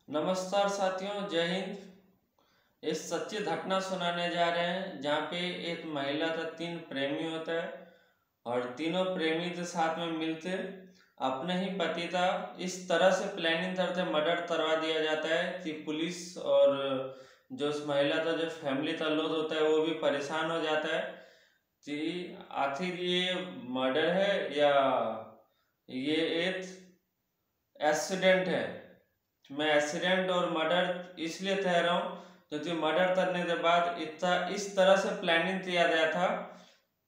नमस्कार साथियों, जय हिंद। इस सच्ची घटना सुनाने जा रहे हैं जहाँ पे एक महिला का तीन प्रेमी होता है और तीनों प्रेमी के साथ में मिलते अपने ही पति का इस तरह से प्लानिंग करते मर्डर करवा दिया जाता है कि पुलिस और जो उस महिला का जो फैमिली का लोग होता है वो भी परेशान हो जाता है कि आखिर ये मर्डर है या ये एक एक्सीडेंट है। मैं एक्सीडेंट और मर्डर इसलिए कह रहा हूँ क्योंकि मर्डर करने के बाद इतना इस तरह से प्लानिंग किया गया था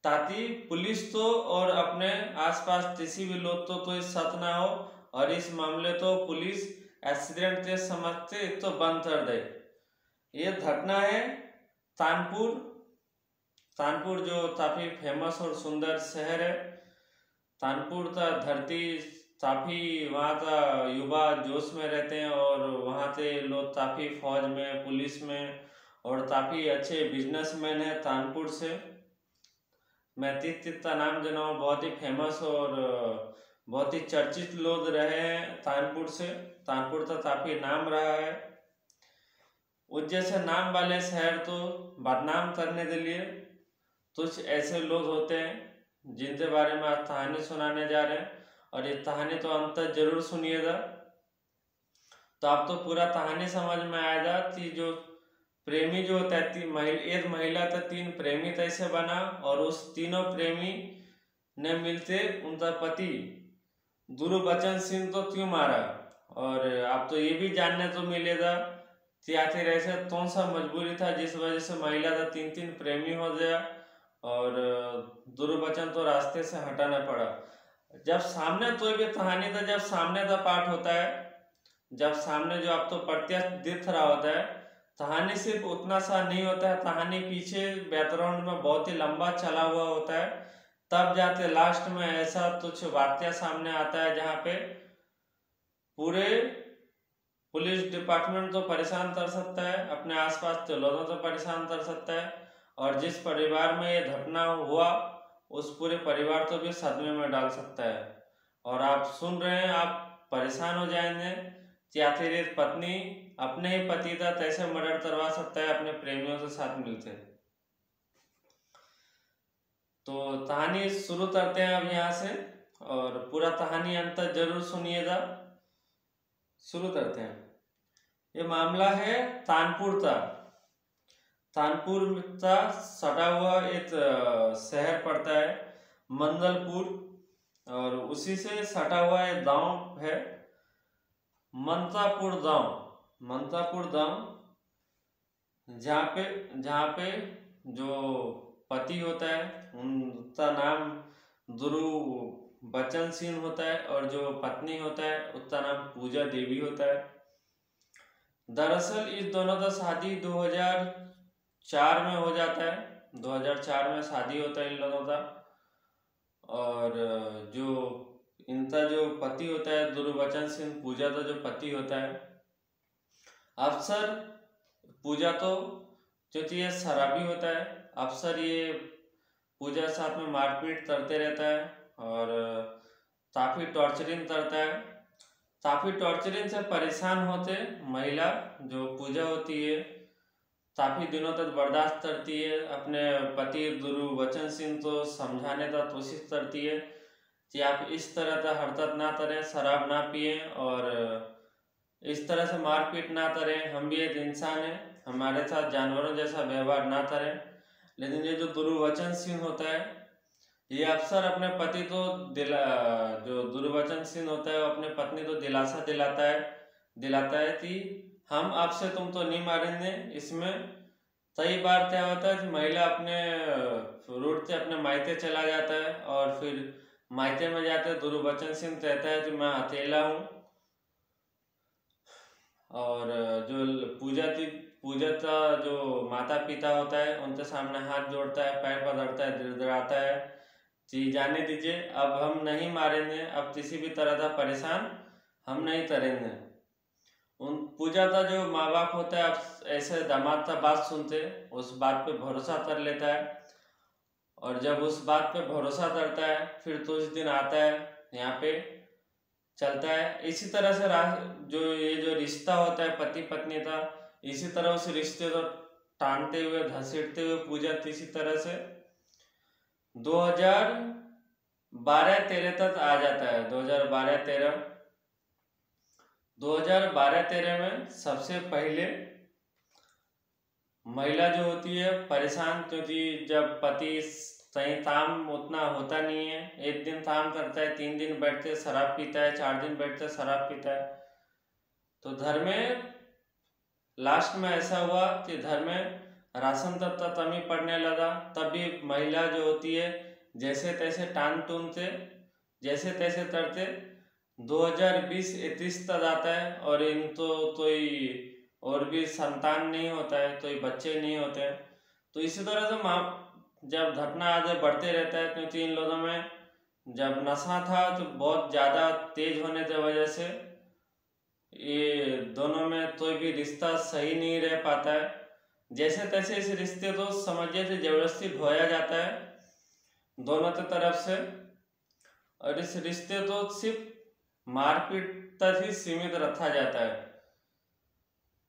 ताकि पुलिस तो और अपने आसपास किसी भी लोग तो कोई शक ना हो और इस मामले तो पुलिस एक्सीडेंट के समझते तो बंद कर दे। ये घटना है कानपुर। कानपुर जो काफ़ी फेमस और सुंदर शहर है। कानपुर का धरती काफ़ी वहाँ का युवा जोश में रहते हैं और वहाँ से लोग काफ़ी फौज में पुलिस में और काफ़ी अच्छे बिजनेसमैन हैं कानपुर से। मैं तीत का नाम देना हूँ, बहुत ही फेमस और बहुत ही चर्चित लोग रहे हैं कानपुर से। कानपुर का काफ़ी नाम रहा है। उस जैसे नाम वाले शहर तो बदनाम करने के लिए कुछ ऐसे लोग होते हैं जिनके बारे में आज कहानी सुनाने जा रहे हैं और ये कहानी तो अंत तक जरूर सुनिएगा तो आप तो पूरा कहानी समझ में आएगा कि जो प्रेमी जो होता है एक महिला का तीन प्रेमी कैसे बना और उस तीनों प्रेमी ने मिलते उनका पति गुरबचन सिंह को क्यों मारा। और आप तो ये भी जानने को मिलेगा कि आखिर ऐसे कौन सा मजबूरी था जिस वजह से महिला का तीन तीन प्रेमी हो गया और गुरबचन तो रास्ते से हटाना पड़ा। जब सामने कोई भी कहानी का जब सामने का पार्ट होता है, जब सामने जो आप तो प्रत्यक्ष दिख रहा होता है, कहानी सिर्फ उतना सा नहीं होता है, कहानी पीछे बैकग्राउंड में बहुत ही लंबा चला हुआ होता है। तब जाते लास्ट में ऐसा कुछ वाक्य सामने आता है जहाँ पे पूरे पुलिस डिपार्टमेंट तो परेशान कर सकता है, अपने आसपास के लोगों को परेशान कर सकता है और जिस परिवार में ये घटना हुआ उस पूरे परिवार को भी सदमे में डाल सकता है। और आप सुन रहे हैं, आप परेशान हो जाएंगे कि आखिर एक पत्नी अपने ही पति का कैसे मर्डर करवा सकता है अपने प्रेमियों के साथ मिलते। तो कहानी शुरू करते हैं अब यहाँ से और पूरा कहानी अंत तक जरूर सुनिएगा। शुरू करते हैं। ये मामला है कानपुर का। कानपुर का सटा हुआ एक शहर पड़ता है मंगलपुर और उसी से सटा हुआ एक गांव है मनतापुर गांव। मनतापुर गांव जहाँ पे जो पति होता है उनका नाम गुरबचन सिंह होता है और जो पत्नी होता है उसका नाम पूजा देवी होता है। दरअसल इस दोनों का शादी 2004 में हो जाता है। 2004 में शादी होता है इन लोगों का। और जो इनका जो पति होता है गुरबचन सिंह, पूजा का जो पति होता है, अक्सर पूजा तो क्योंकि ये शराबी होता है, अक्सर ये पूजा साथ में मारपीट करते रहता है और काफ़ी टॉर्चरिंग करता है। काफ़ी टॉर्चरिंग से परेशान होते महिला जो पूजा होती है काफ़ी दिनों तक बर्दाश्त करती है। अपने पति गुरबचन सिंह को समझाने का कोशिश करती है कि आप इस तरह का हरकत ना करें, शराब ना पिए और इस तरह से मारपीट ना करें, हम भी एक इंसान हैं, हमारे साथ जानवरों जैसा व्यवहार ना करें। लेकिन ये जो गुरबचन सिंह होता है ये अक्सर अपने पति को जो गुरबचन सिंह होता है वो अपने पत्नी को दिलासा दिलाता है कि हम आपसे तुम तो नहीं मारेंगे। इसमें कई बार क्या होता है कि महिला अपने रूट से अपने मायके चला जाता है और फिर मायके में जाते गुरबचन सिंह कहता है कि मैं अकेला हूँ और जो पूजा का जो माता पिता होता है उनके सामने हाथ जोड़ता है, पैर पकड़ता है, गिड़गिड़ाता है कि जाने दीजिए, अब हम नहीं मारेंगे, अब किसी भी तरह का परेशान हम नहीं करेंगे। उन पूजा का जो माँ बाप होता है अब ऐसे दामाद का बात सुनते उस बात पे भरोसा कर लेता है और जब उस बात पे भरोसा करता है फिर तो उस दिन आता है यहाँ पे चलता है। इसी तरह से जो ये जो रिश्ता होता है पति पत्नी का, इसी तरह उस रिश्ते को टानते हुए घसीटते हुए पूजा इसी तरह से 2012-13 तक आ जाता है। 2012-13 में सबसे पहले महिला जो होती है परेशान, क्योंकि जब पति सही काम उतना होता नहीं है, एक दिन काम करता है, 3 दिन बैठते शराब पीता है, 4 दिन बैठते शराब पीता है, तो घर में लास्ट में ऐसा हुआ कि घर में राशन तक कमी पड़ने लगा। तब भी महिला जो होती है जैसे तैसे टान टून से जैसे तैसे करते 2020-21 तक आता है, और इन तो कोई और भी संतान नहीं होता है, कोई बच्चे नहीं होते हैं। तो इसी तरह से जब घटना आगे बढ़ते रहता है, क्योंकि इन लोगों में जब नशा था तो बहुत ज़्यादा तेज होने की वजह से ये दोनों में कोई भी रिश्ता सही नहीं रह पाता है। जैसे तैसे इस रिश्ते को समझिए तो जबरदस्ती ढोया जाता है दोनों की तरफ से, और इस रिश्ते को सिर्फ मारपीट तक ही सीमित रखा जाता है।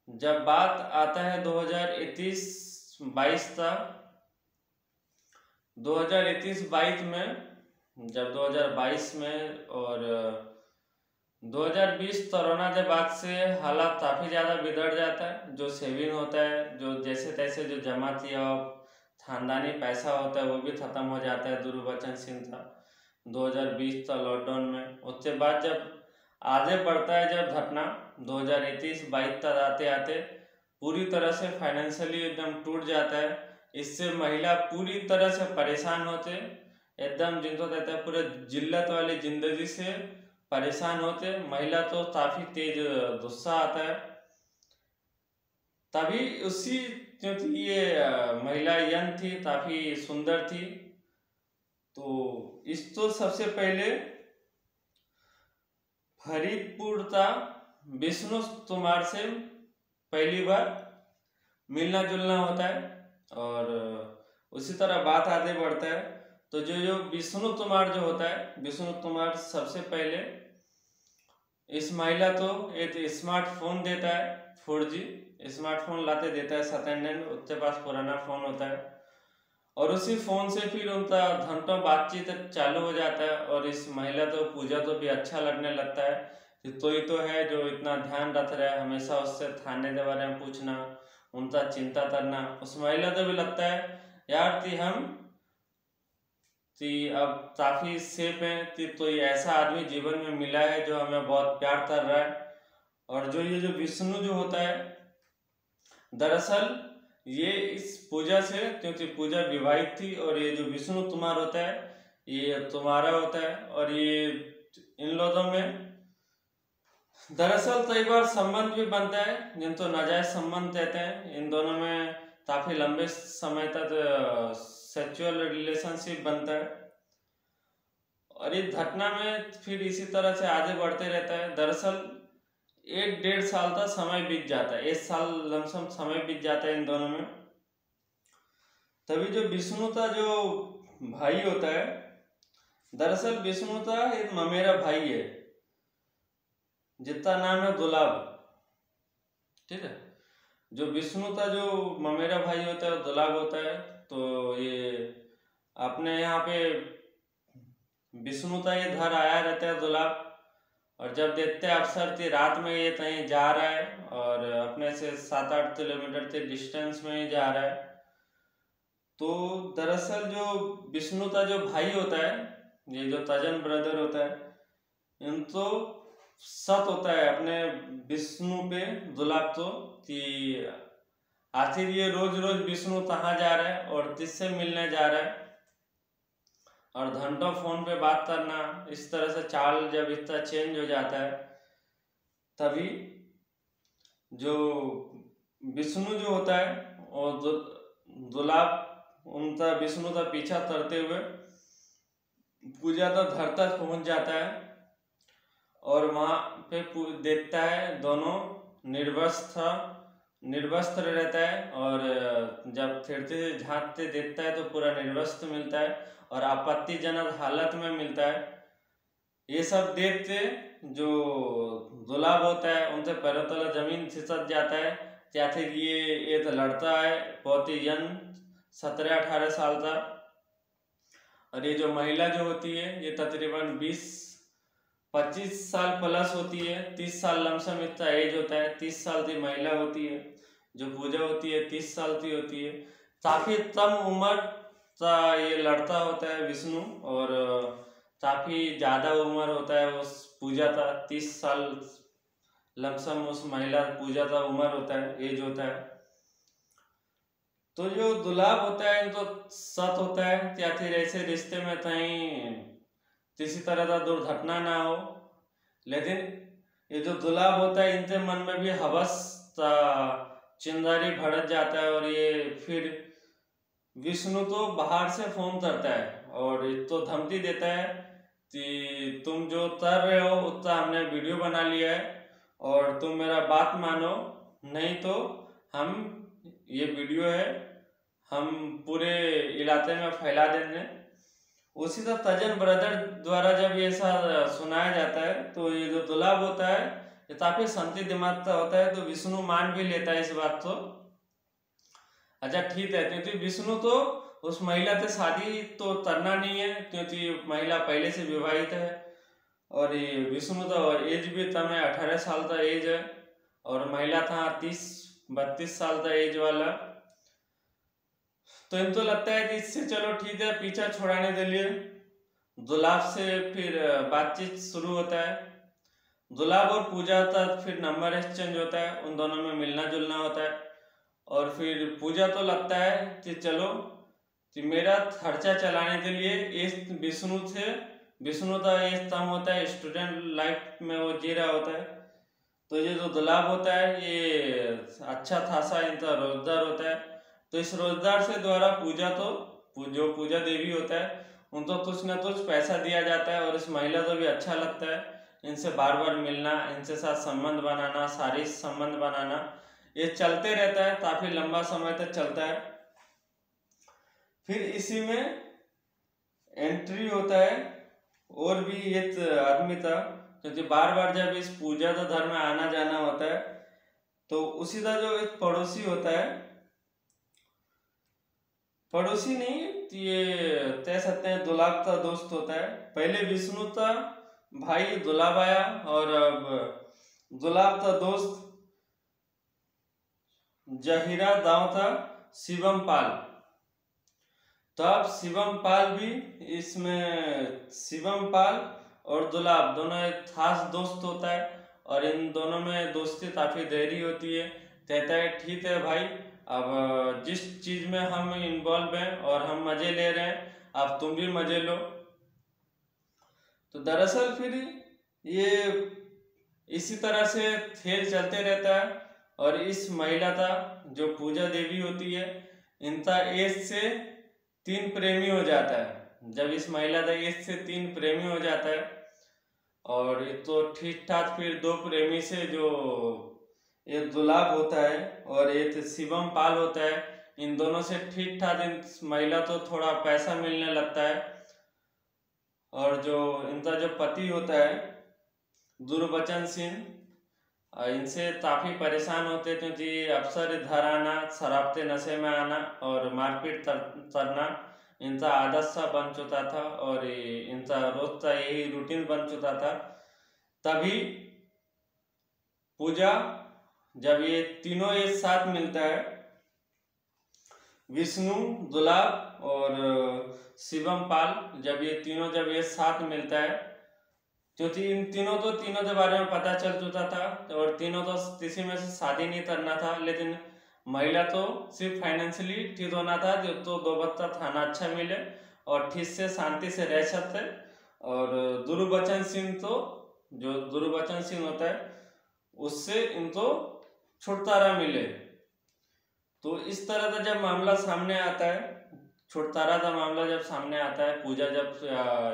जब बात आता है 2021-22 तक, 2021-22 में, जब 2022 में और 2020 कोरोना के बाद से हालात काफ़ी ज़्यादा बिगड़ जाता है। जो सेविंग होता है, जो जैसे तैसे जो जमा किया खानदानी पैसा होता है वो भी ख़त्म हो जाता है दुर्वचनशीलता 2020 का लॉकडाउन में। उसके बाद जब आगे बढ़ता है, जब घटना 2021-22 तक आते आते पूरी तरह से फाइनेंशियली एकदम टूट जाता है। इससे महिला पूरी तरह से परेशान होते एकदम, जिनको कहते हैं पूरे जिल्लत वाली ज़िंदगी से परेशान होते। महिला तो काफ़ी तेज गुस्सा आता है। तभी उसी, क्योंकि ये महिला यंग थी, काफ़ी सुंदर थी, तो इस तो सबसे पहले फरीदपुर का विष्णु कुमार से पहली बार मिलना जुलना होता है। और उसी तरह बात आगे बढ़ता है, तो जो विष्णु कुमार जो होता है, विष्णु कुमार सबसे पहले इस महिला को एक स्मार्टफोन देता है, 4G स्मार्टफोन लाते देता है सेकेंड हैंड, उसके पास पुराना फ़ोन होता है, और उसी फ़ोन से फिर उनका घंटों बातचीत चालू हो जाता है। और इस महिला को पूजा तो भी अच्छा लगने लगता है कि कोई तो है जो इतना ध्यान रख रहा है, हमेशा उससे थाने के बारे में पूछना, उनका चिंता करना। उस महिला को भी लगता है यार कि अब काफ़ी सेफ हैं, कि कोई ऐसा आदमी जीवन में मिला है जो हमें बहुत प्यार कर रहा है। और ये जो विष्णु जो होता है, दरअसल ये इस पूजा से, क्योंकि पूजा विवाहित थी, और ये जो विष्णु कुमार होता है ये तुम्हारा होता है, और ये इन लोगों में दरअसल कई बार संबंध भी बनता है, जिनको नाजायज संबंध कहते हैं। इन दोनों में काफ़ी लंबे समय तक सेक्सुअल रिलेशनशिप बनता है, और इस घटना में फिर इसी तरह से आगे बढ़ते रहता है। दरअसल 1-1.5 साल का समय बीत जाता है, 1 साल लमसम समय बीत जाता है इन दोनों में। तभी जो विष्णु का जो भाई होता है, दरअसल विष्णु का एक ममेरा भाई है जिसका नाम है गुलाब, ठीक है। जो विष्णु का जो ममेरा भाई होता है गुलाब होता है, तो ये अपने यहाँ पे विष्णु का ये घर आया रहता है गुलाब, और जब देखते हैं अफसर की रात में ये कहीं जा रहा है, और अपने से 7-8 किलोमीटर के डिस्टेंस में ही जा रहा है, तो दरअसल जो विष्णु का जो भाई होता है, ये जो कजन ब्रदर होता है, इनको शक होता है अपने विष्णु पे, गुलाब को, कि आखिर ये रोज रोज विष्णु कहाँ जा रहा है और किससे मिलने जा रहा है, और घंटों फोन पे बात करना। इस तरह से चाल जब इतना चेंज हो जाता है, तभी जो विष्णु जो होता है और गुलाब उनका विष्णु का पीछा करते हुए पूजा का घर तक पहुँच जाता है, और वहाँ पे देखता है दोनों निर्वस्त्र रहता है, और जब फिरते झांकते देखता है तो पूरा निर्वस्त्र मिलता है और आपत्तिजनक हालत में मिलता है। ये सब देखते जो दुलाब होता है उनसे पैरों तले जमीन खिसक जाता है। या फिर ये तो लड़ता है बहुत ही यंग 17-18 साल का। और ये जो महिला जो होती है ये तकरीबन 20-25 साल प्लस होती है। 30 साल लमसम इतना एज होता है। 30 साल की महिला होती है। जो पूजा होती है 30 साल की होती है। काफी कम उम्र का ये लड़ता होता है विष्णु, और काफी ज्यादा उम्र होता है उस पूजा का। 30 साल लमसम उस महिला पूजा का उम्र होता है, एज होता है। तो जो दुलाब होता है इनको सत होता है या फिर ऐसे रिश्ते में कहीं किसी तरह का दुर्घटना ना हो। लेकिन ये जो दुलाब होता है इनके मन में भी हवस चिंगारी भड़क जाता है, और ये फिर विष्णु तो बाहर से फोन करता है और तो धमकी देता है कि तुम जो कर रहे हो उतना हमने वीडियो बना लिया है और तुम मेरा बात मानो, नहीं तो हम ये वीडियो है हम पूरे इलाके में फैला देंगे। उसी तरह तजन ब्रदर द्वारा जब ये ऐसा सुनाया जाता है तो ये जो दुलाब होता है ये काफी शांति दिमाग का होता है। तो विष्णु मान भी लेता है इस बात को। अच्छा ठीक है, क्योंकि विष्णु तो उस महिला से शादी तो करना नहीं है क्योंकि महिला पहले से विवाहित है। और ये विष्णु तो एज भी कम है, 18 साल का एज है, और महिला था 30-32 साल का एज वाला। तो इनको लगता है कि इससे चलो ठीक है पीछा छुड़ाने के लिए दुलाब से फिर बातचीत शुरू होता है। दुलाब और पूजा का फिर नंबर एक्सचेंज होता है, उन दोनों में मिलना जुलना होता है। और फिर पूजा तो लगता है कि चलो कि मेरा खर्चा चलाने के लिए इस विष्णु का एज कम होता है, स्टूडेंट लाइफ में वो जी रहा होता है। तो ये जो दुलाब होता है ये अच्छा खासा इनका रोजगार होता है। तो इस रोजगार से द्वारा पूजा तो जो पूजा देवी होता है उनको कुछ ना कुछ पैसा दिया जाता है, और इस महिला को भी अच्छा लगता है इनसे बार बार मिलना, इनसे साथ संबंध बनाना, शारीरिक संबंध बनाना, ये चलते रहता है, काफी लंबा समय तक चलता है। फिर इसी में एंट्री होता है और भी एक आदमी था, क्योंकि बार बार जब इस पूजा का धर्म में आना जाना होता है तो उसी का जो एक पड़ोसी होता है, पड़ोसी नहीं ये कह सकते हैं दुलाब का दोस्त होता है। पहले विष्णु का भाई दुलाब आया और अब दुलाब का दोस्त जहीरा गांव था शिवम पाल। तो अब शिवम पाल भी इसमें, शिवम पाल और दुलाब दोनों एक खास दोस्त होता है, और इन दोनों में दोस्ती काफी गहरी होती है। कहता है ठीक है भाई, अब जिस चीज में हम इन्वॉल्व हैं और हम मजे ले रहे हैं अब तुम भी मजे लो। तो दरअसल फिर ये इसी तरह से खेल चलते रहता है, और इस महिला का जो पूजा देवी होती है इनका एज से 3 प्रेमी हो जाता है। जब इस महिला का एज से 3 प्रेमी हो जाता है, और तो ठीक ठाक फिर 2 प्रेमी से जो एक दुलाब होता है और एक शिवम पाल होता है, इन दोनों से ठीक ठाक इन महिला तो थोड़ा पैसा मिलने लगता है। और जो इनका जो पति होता है गुरबचन सिंह, इनसे काफी परेशान होते क्योंकि अक्सर घर आना, शराब के नशे में आना और मारपीट करना इनका आदत सा बन चुका था, और इनका रोज का यही रूटीन बन चुका था। तभी पूजा जब ये तीनों एक साथ मिलता है, विष्णु, दुलाब और शिवम पाल, जब ये तीनों जब एक साथ मिलता है, क्योंकि इन तीनों के बारे में पता चल चुका था और तीनों तो किसी में से शादी नहीं करना था, लेकिन महिला तो सिर्फ फाइनेंशियली ठीक होना था जो तो 2 बच्चा थाना अच्छा मिले और ठीक से शांति से रह सकते। और गुरबचन सिंह तो जो गुरबचन सिंह होता है उससे इनको छुटकारा मिले। तो इस तरह का जब मामला सामने आता है, छुटकारा का मामला जब सामने आता है, पूजा जब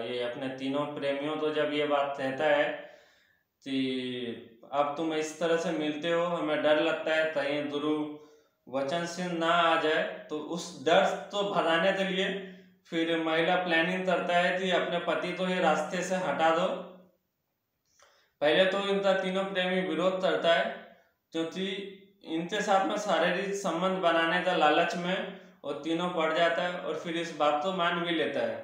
ये अपने तीनों प्रेमियों तो जब ये बात कहता है कि अब तुम इस तरह से मिलते हो, हमें डर लगता है कहीं गुरबचन सिंह ना आ जाए, तो उस डर तो भगाने के लिए फिर महिला प्लानिंग करता है कि अपने पति को ये रास्ते से हटा दो। पहले तो इनका तीनों प्रेमी विरोध करता है, क्योंकि इनके साथ में शारीरिक संबंध बनाने का लालच में वो तीनों पड़ जाता है और फिर इस बात को मान भी लेता है।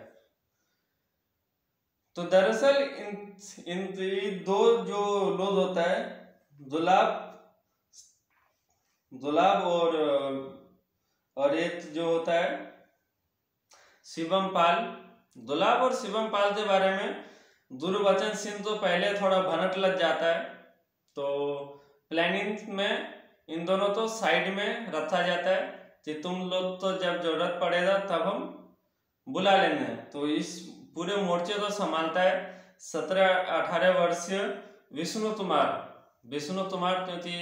तो दरअसल इन दो जो लोग होता है, दुलाब और एक जो होता है शिवम पाल। दुलाब और शिवम पाल के बारे में गुरबचन सिंह तो पहले थोड़ा भनक लग जाता है, तो प्लानिंग में इन दोनों तो साइड में रखा जाता है कि तुम लोग तो जब जरूरत पड़ेगा तब हम बुला लेंगे। तो इस पूरे मोर्चे को संभालता है 17-18 वर्षीय विष्णु कुमार, क्योंकि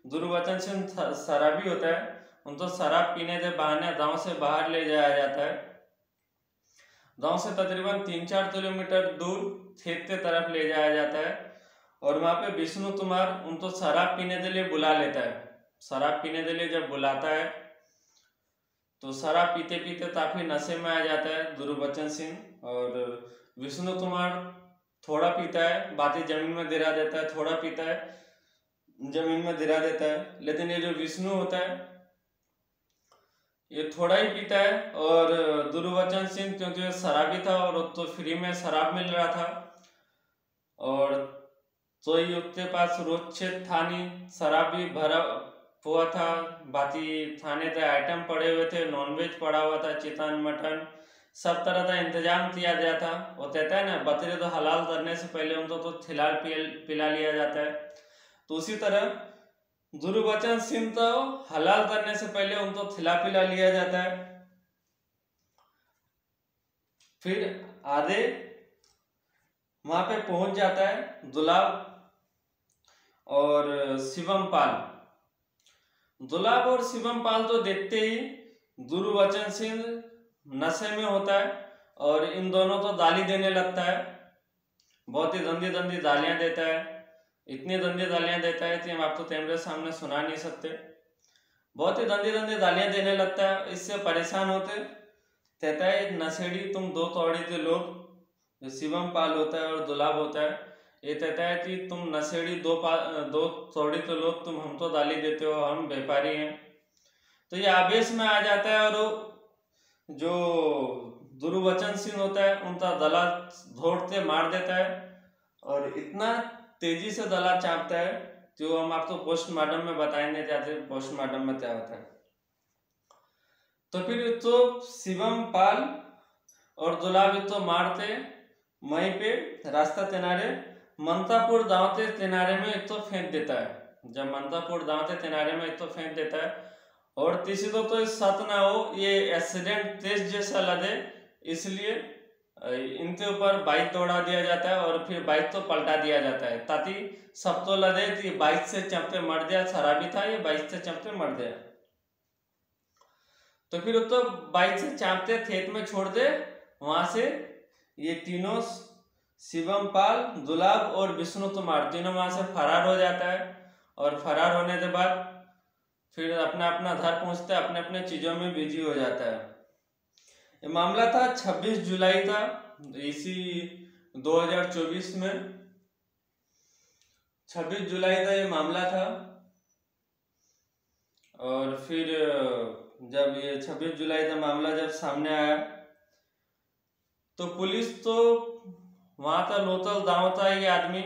गुरबचन सिंह शराबी होता है, उनको शराब पीने के बहाने गांव से बाहर ले जाया जाता है। गांव से तकरीबन 3-4 किलोमीटर दूर खेत के तरफ ले जाया जाता है और वहां पे विष्णु कुमार उनको शराब पीने के लिए बुला लेता है। शराब पीने के लिए जब बुलाता है तो शराब पीते पीते काफी नशे में आ जाता है गुरबचन सिंह, और विष्णु कुमार थोड़ा पीता है, बाकी जमीन में गिरा देता है, थोड़ा पीता है, जमीन में गिरा देता है। लेकिन ये जो विष्णु होता है ये थोड़ा ही पीता है, और गुरबचन सिंह क्योंकि वो शराबी था और तो फ्री में शराब मिल रहा था, और तो ही उसके पास रोज थानी शराब भी भरा हुआ था, बाकी थाने के आइटम पड़े हुए थे, नॉनवेज पड़ा हुआ था, चिकन मटन सब तरह का इंतजाम किया गया था। वो कहता है ना, बकरे तो हलाल करने से पहले उनको तो खिला पिला लिया जाता है, तो उसी तरह गुरबचन सिंह तो हलाल करने से पहले उनको खिला पिला लिया जाता है। फिर आधे वहां पे पहुंच जाता है दुलाब और शिवम पाल। दुलाब और शिवम पाल तो देखते ही गुरबचन सिंह नशे में होता है और इन दोनों को गाली देने लगता है, बहुत ही गंदी गंदी गालियां देता है, इतनी गंदी गालियां देता है कि हम आपको कैमरे सामने सुना नहीं सकते, बहुत ही गंदी गंदी गालियां देने लगता है। इससे परेशान होते कहता है नशेड़ी तुम दो तौड़ी के लोग, जो शिवम पाल होता है और दुलाब होता है, ये कहता है कि तुम नशेड़ी दो तौड़ी के लोग, तुम हमको गाली देते हो, हम व्यापारी हैं। तो ये आवेश में आ जाता है और जो गुरबचन सिंह होता है उनका गला घोंटते मार देता है, और इतना तेजी से गला चापता है जो हम आपको पोस्टमार्टम में बताएंगे जाते पोस्टमार्टम में क्या होता है। तो फिर तो शिवम पाल और दुलाब तो मारते वहीं पे रास्ता किनारे मंतापुर गांव के किनारे में एक तो फेंक देता है। जब मंतापुर गांव के किनारे में एक तो फेंक देता है, और किसी को तो सत ना हो ये एक्सीडेंट टेस्ट जैसा लगे, इसलिए इनके ऊपर बाइक दौड़ा दिया जाता है और फिर बाइक तो पलटा दिया जाता है, ताकि सब तो लगे कि बाइक से चपटे मर गया, शराबी था ये, बाइक से चपटे मर गया। तो फिर तो बाइक से चापते खेत में छोड़ दे, वहां से ये तीनों शिवम पाल, दुलाब और विष्णु कुमार तीनों वहां से फरार हो जाता है, और फरार होने के बाद फिर अपना अपना घर पहुंचते अपने अपने चीजों में बिजी हो जाता है। ये मामला था 26 जुलाई का इसी 2024 में, 26 जुलाई का ये मामला था। और फिर जब ये 26 जुलाई का मामला जब सामने आया तो पुलिस तो वहां का लोकल गांव था, ये आदमी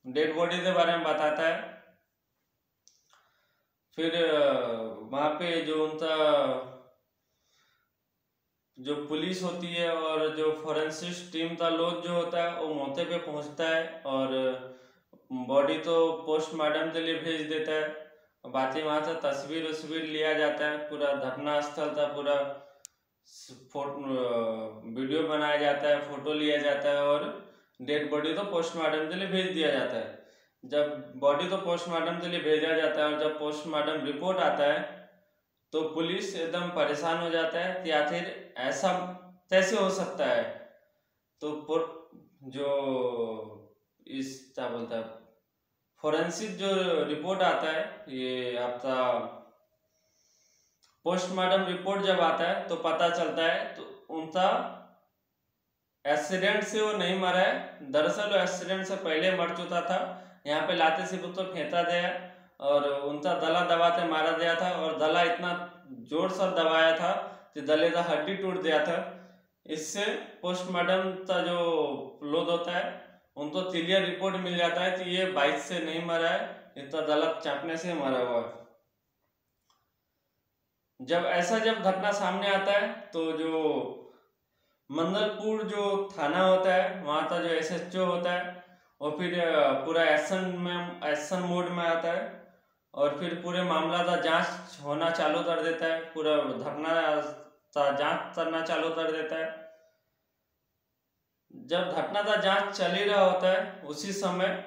डेड बॉडी के बारे में बताता है। फिर वहां पे जो उनका जो पुलिस होती है और जो फोरेंसिक टीम का लोग जो होता है वो मौके पे पहुंचता है और बॉडी तो पोस्टमार्टम के लिए भेज देता है। बाकी वहां से तस्वीर लिया जाता है, पूरा घटना स्थल था, पूरा वीडियो बनाया जाता है, फोटो लिया जाता है, और डेड बॉडी तो पोस्टमार्टम के लिए भेज दिया जाता है। जब बॉडी तो पोस्टमार्टम के लिए भेजा जाता है और जब पोस्टमार्टम रिपोर्ट आता है तो पुलिस एकदम परेशान हो जाता है कि आखिर ऐसा कैसे हो सकता है। तो जो इस क्या बोलता है फोरेंसिक जो रिपोर्ट आता है, ये आपका पोस्टमार्टम रिपोर्ट जब आता है तो पता चलता है तो उनका एक्सीडेंट से वो नहीं मरा है, दरअसल वो एक्सीडेंट से पहले मर चुका था। यहाँ पे लाते से तो फेंका गया और उनका दला दबाते मारा गया था, और दला इतना जोर से दबाया था कि दले का हड्डी टूट गया था। इससे पोस्टमार्टम का जो लोग होता है उनको क्लियर रिपोर्ट मिल जाता है कि ये बाइक से नहीं मरा है, इतना दला चापने से मरा हुआ है। जब घटना सामने आता है तो जो मंगलपुर जो थाना होता है वहाँ का जो SHO होता है और फिर पूरा एक्शन मोड में आता है और फिर पूरे मामला का जांच होना चालू कर देता है, पूरा घटना का जांच करना चालू कर देता है। जब घटना का जांच चल ही रहा होता है उसी समय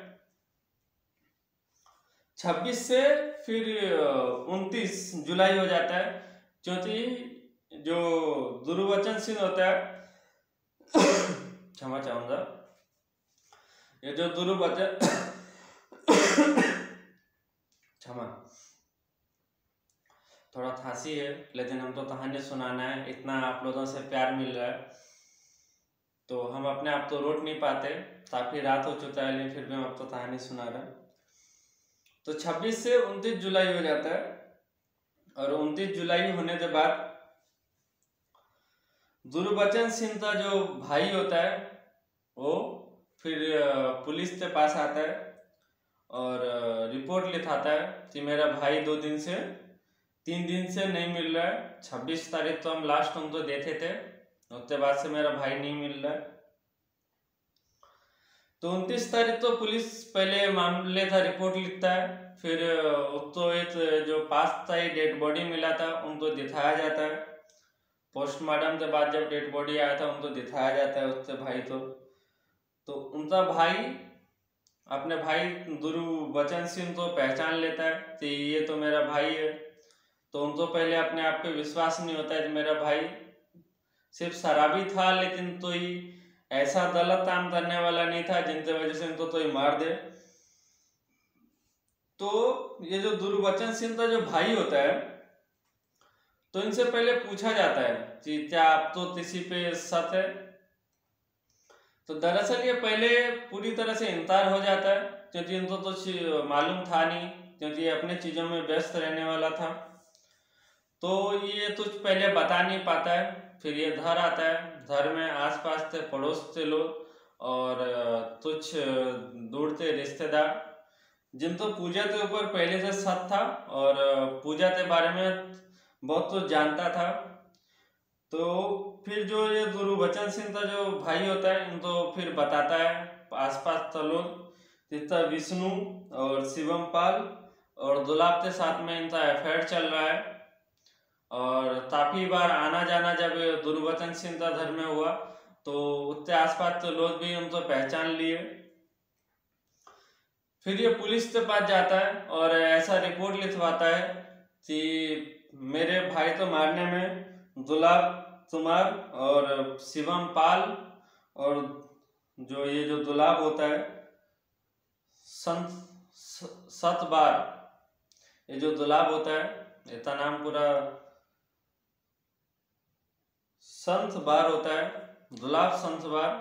26 से फिर 29 जुलाई हो जाता है, क्योंकि जो गुरबचन सिंह होता है क्षमा चाहूंगा, ये जो गुरबचन क्षमा, थोड़ा खांसी है, लेकिन हम तो कहानी सुनाना है, इतना आप लोगों से प्यार मिल रहा है तो हम अपने आप तो रोक नहीं पाते। काफी रात हो चुका है लेकिन फिर भी हम आपको कहानी सुना रहे हैं। तो 26 से 29 जुलाई हो जाता है और 29 जुलाई होने के बाद गुरबचन सिंह का जो भाई होता है वो फिर पुलिस के पास आता है और रिपोर्ट लिखाता है कि मेरा भाई 3 दिन से नहीं मिल रहा है। 26 तारीख तो हम लास्ट उनको देखे थे, उसके बाद से मेरा भाई नहीं मिल रहा है। तो 29 तारीख तो पुलिस पहले मामले का रिपोर्ट लिखता है, फिर तो एक जो पास था डेड बॉडी मिला था उनको दिखाया जाता है। पोस्टमार्टम के बाद जब डेड बॉडी आया था उनको दिखाया जाता है उससे भाई तो उनका भाई अपने भाई गुरबचन सिंह को पहचान लेता है कि ये तो मेरा भाई है। तो उनको पहले अपने आप पे विश्वास नहीं होता है कि मेरा भाई सिर्फ शराबी था, लेकिन तो ही ऐसा गलत काम करने वाला नहीं था जिनकी वजह से इनको तो ही मार दे। तो ये जो गुरबचन सिंह का जो भाई होता है तो इनसे पहले पूछा जाता है कि क्या आप तो किसी पे शक है। तो दरअसल ये पहले पूरी तरह से इनकार हो जाता है क्योंकि इनको तो मालूम था नहीं, क्योंकि ये अपने चीजों में व्यस्त रहने वाला था। तो ये कुछ पहले बता नहीं पाता है। फिर ये घर आता है, घर में आसपास से पड़ोस से लोग और कुछ दूर से रिश्तेदार जिनको पूजा के ऊपर पहले से शक था और पूजा के बारे में बहुत कुछ जानता था। तो फिर जो ये गुरबचन सिंह का जो भाई होता है इनको फिर बताता है आसपास का लोग, जितना विष्णु और शिवम पाल और गुलाब के साथ में इनका अफेयर चल रहा है। और काफी बार आना जाना जब गुरबचन सिंह का घर में हुआ तो उसके आसपास के लोग भी उनको पहचान लिए। फिर ये पुलिस के पास जाता है और ऐसा रिपोर्ट लिखवाता है कि मेरे भाई को मारने में गुलाब कुमार और शिवम पाल और जो ये जो गुलाब होता है सतबार, ये जो गुलाब होता है इसका नाम पूरा संत बार होता है, गुलाब संत बार,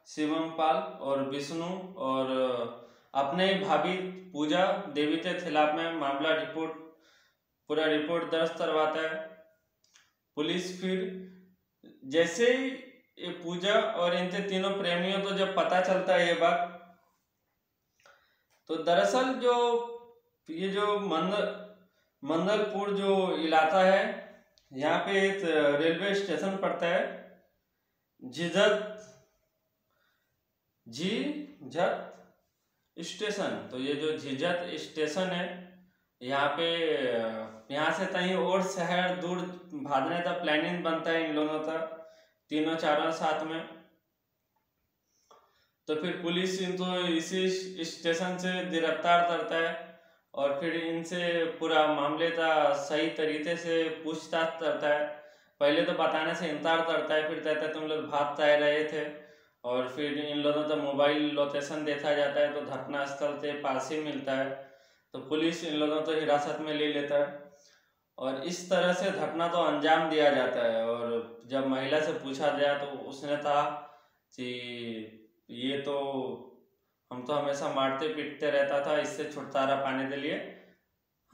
शिवम पाल और विष्णु और अपने भाभी पूजा देवी के खिलाफ में मामला पूरा रिपोर्ट दर्ज करवाता है पुलिस। फिर जैसे ही ये पूजा और इनके तीनों प्रेमियों को जब पता चलता है ये बात, तो दरअसल जो ये जो मंगलपुर जो इलाका है यहाँ पे एक रेलवे स्टेशन पड़ता है झिझत स्टेशन। तो ये जो झिझत स्टेशन है यहाँ से कहीं और शहर दूर भागने का प्लानिंग बनता है इन लोगों का, तीनों चारों साथ में। तो फिर पुलिस इनको इसी स्टेशन से गिरफ्तार करता है और फिर इनसे पूरा मामले का सही तरीके से पूछताछ करता है। पहले तो बताने से इनकार करता है, फिर कहता है तुम लोग भाग जा रहे थे, और फिर इन लोगों का मोबाइल लोकेशन देखा जाता है तो घटना स्थल से पास ही मिलता है। तो पुलिस इन लोगों को हिरासत में ले लेता है और इस तरह से घटना को अंजाम दिया जाता है। और जब महिला से पूछा गया तो उसने कहा कि ये तो हम तो हमेशा मारते पीटते रहता था, इससे छुटकारा पाने के लिए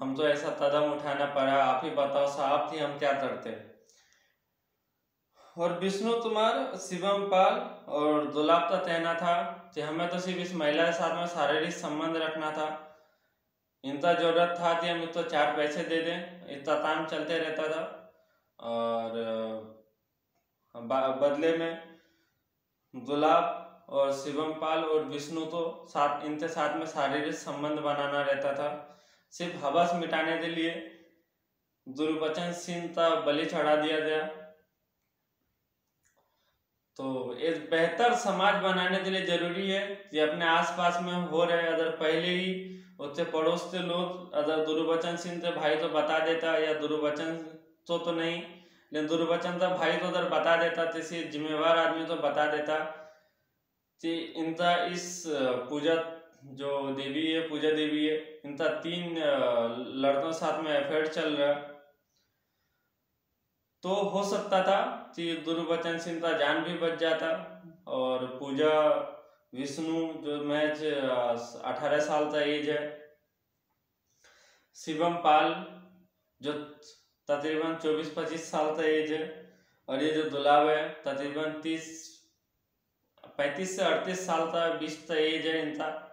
हम तो ऐसा कदम उठाना पड़ा, आप ही बताओ साहब कि हम क्या करते। और विष्णु कुमार, शिवम पाल और दुलाब का कहना था कि हमें तो सिर्फ इस महिला के साथ में शारीरिक संबंध रखना था, इनका जरूरत था कि हम इसको 4 पैसे दे दें, इतना काम चलते रहता था। और बदले में दुलाब और शिवम पाल और विष्णु को इनके साथ में शारीरिक संबंध बनाना रहता था, सिर्फ हवस मिटाने के लिए गुरबचन सिंह का बलि चढ़ा दिया गया। तो एक बेहतर समाज बनाने के लिए जरूरी है कि अपने आसपास में हो रहे, अगर पहले ही उससे पड़ोस के लोग अगर गुरबचन सिंह के भाई तो बता देता, या गुरबचन तो नहीं, लेकिन गुरबचन का भाई तो उधर बता देता, किसी जिम्मेवार आदमी तो बता देता कि इनका इस पूजा जो देवी है, पूजा देवी है, इनका 3 लड़कों साथ में अफेयर चल रहा, तो हो सकता था कि गुरबचन सिंह का जान भी बच जाता। और पूजा, विष्णु जो मैच 18 साल का एज है, शिवम पाल जो तकरीबन 24-25 साल का एज है, और ये जो दुलाब है तकरीबन 35 से 38 साल का 20 का एज है इनका।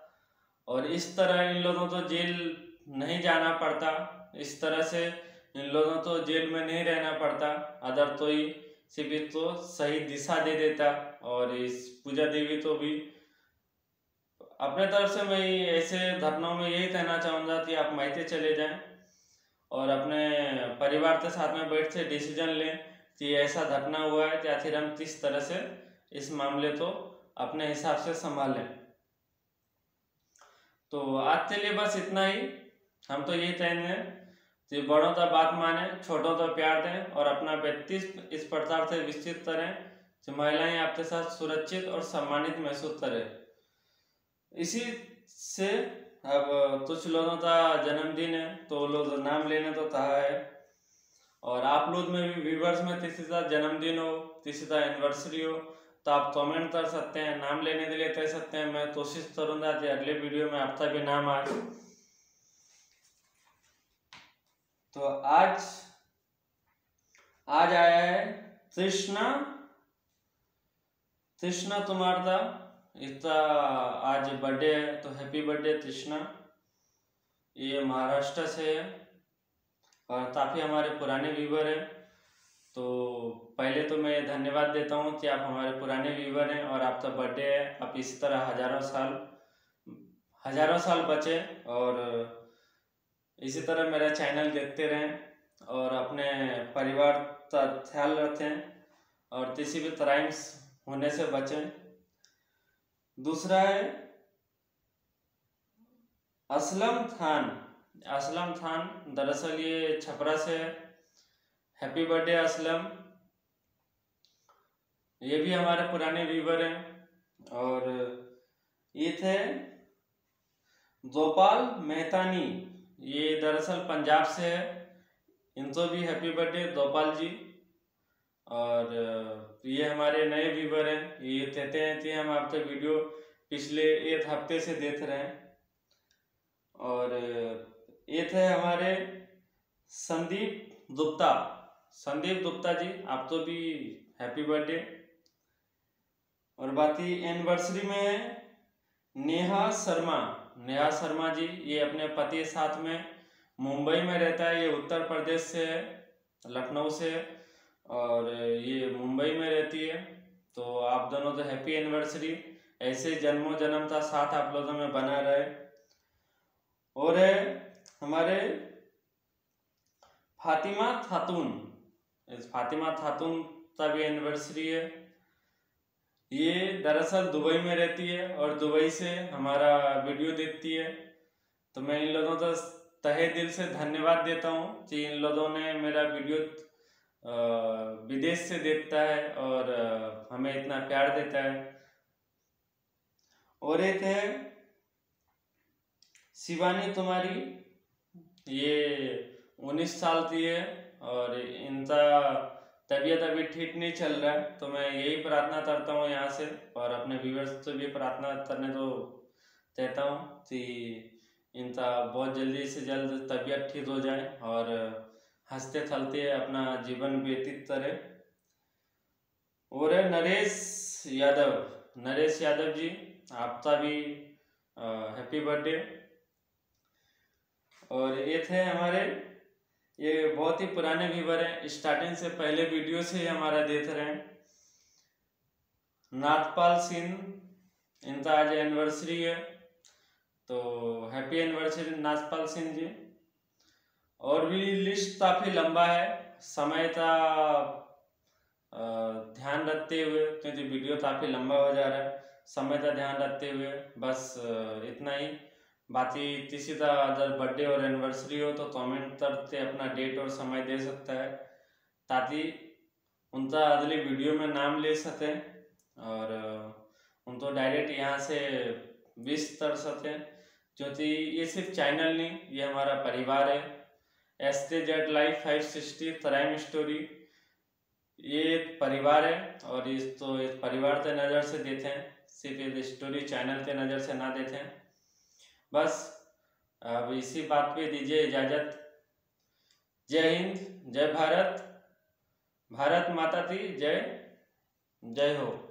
और इस तरह इन लोगों को जेल नहीं जाना पड़ता, इस तरह से इन लोगों को जेल में नहीं रहना पड़ता, अदर तो ही सिर्फ तो सही दिशा दे देता। और इस पूजा देवी तो भी अपने तरफ से मैं ऐसे घटनाओं में यही कहना चाहूँगा कि आप मायके चले जाएं और अपने परिवार के साथ में बैठ से डिसीजन लें कि ऐसा घटना हुआ है कि आखिर हम किस तरह से इस मामले को अपने हिसाब से संभालें। तो आज के लिए बस इतना ही। हम तो यही कहेंगे कि बड़ों का बात माने, छोटों का प्यार दें और अपना व्यक्तित्व इस प्रकार से विकसित करें कि महिलाएं आपके साथ सुरक्षित और सम्मानित महसूस करें। इसी से अब कुछ लोगों का जन्मदिन है तो लोग नाम लेने तो कहा है, और आप लोग में भी व्यूवर्स में किसी का जन्मदिन हो, किसी का एनिवर्सरी हो, तो आप कमेंट कर सकते हैं, नाम लेने के लिए कह सकते हैं। मैं कोशिश करूंगा कि अगले वीडियो में आपका भी नाम आए। तो आज आया है तृष्णा कुमार का, इसका आज बर्थडे है, तो हैप्पी बर्थडे तृष्णा। ये महाराष्ट्र से है और काफ़ी हमारे पुराने व्यूवर हैं। तो पहले तो मैं धन्यवाद देता हूँ कि आप हमारे पुराने व्यूवर हैं और आपका बर्थडे है, आप इसी तरह हजारों साल बचे और इसी तरह मेरा चैनल देखते रहें और अपने परिवार का ख्याल रखें और किसी भी क्राइम्स होने से बचें। दूसरा है असलम खान, दरअसल ये छपरा से है। हैप्पी बर्थडे असलम, ये भी हमारे पुराने व्यूवर हैं। और ये थे गोपाल मेहतानी, ये दरअसल पंजाब से है, इनको भी हैप्पी बर्थडे गोपाल जी। और ये हमारे नए व्यूवर हैं, ये कहते हैं कि हम आपका वीडियो पिछले 1 हफ्ते से देख रहे हैं। और ये थे हमारे संदीप गुप्ता जी, आपको भी हैप्पी बर्थडे। और बाकी एनिवर्सरी में है नेहा शर्मा जी, ये अपने पति के साथ में मुंबई में रहता है, ये उत्तर प्रदेश से है, लखनऊ से है और ये मुंबई में रहती है। तो आप दोनों तो हैप्पी एनिवर्सरी, ऐसे जन्मों जन्म का साथ आप लोगों में बना रहे। और है हमारे फातिमा खातून का भी एनिवर्सरी है। ये दरअसल दुबई में रहती है और दुबई से हमारा वीडियो देखती है। तो मैं इन लोगों का तहे दिल से धन्यवाद देता हूँ कि इन लोगों ने मेरा वीडियो विदेश से देखता है और हमें इतना प्यार देता है। और एक है शिवानी कुमारी, ये 19 साल की है और इनका तबीयत अभी ठीक नहीं चल रहा है, तो मैं यही प्रार्थना करता हूँ यहाँ से, और अपने व्यूअर्स से भी प्रार्थना करने तो कहता हूँ कि इनका बहुत जल्दी से जल्द तबीयत ठीक हो जाए और हंसते खेलते अपना जीवन व्यतीत करे। और है नरेश यादव जी, आपका भी हैप्पी बर्थडे। और ये थे हमारे, ये बहुत ही पुराने व्यूवर हैं, स्टार्टिंग से पहले वीडियो से ही हमारा देख रहे हैं। नाथपाल सिंह, इनका आज एनिवर्सरी है, तो हैप्पी एनिवर्सरी नाथपाल सिंह जी। और भी लिस्ट काफ़ी लंबा है, समय का ध्यान रखते हुए, क्योंकि वीडियो काफ़ी लंबा हो जा रहा है, समय का ध्यान रखते हुए बस इतना ही। बाकी किसी का अगर बर्थडे और एनिवर्सरी हो तो कमेंट करके अपना डेट और समय दे सकता है, ताकि उनका अगली वीडियो में नाम ले सकें और उनको डायरेक्ट यहाँ से विश कर सकें। क्योंकि ये सिर्फ चैनल नहीं, ये हमारा परिवार है। SKZ लाइफ 560 क्राइम स्टोरी, ये एक परिवार है, और इस तो एक परिवार के नज़र से देखें, सिर्फ एक स्टोरी चैनल के नज़र से ना देखें। बस अब इसी बात पे दीजिए इजाज़त। जय हिंद, जय भारत, भारत माता की जय, जय हो।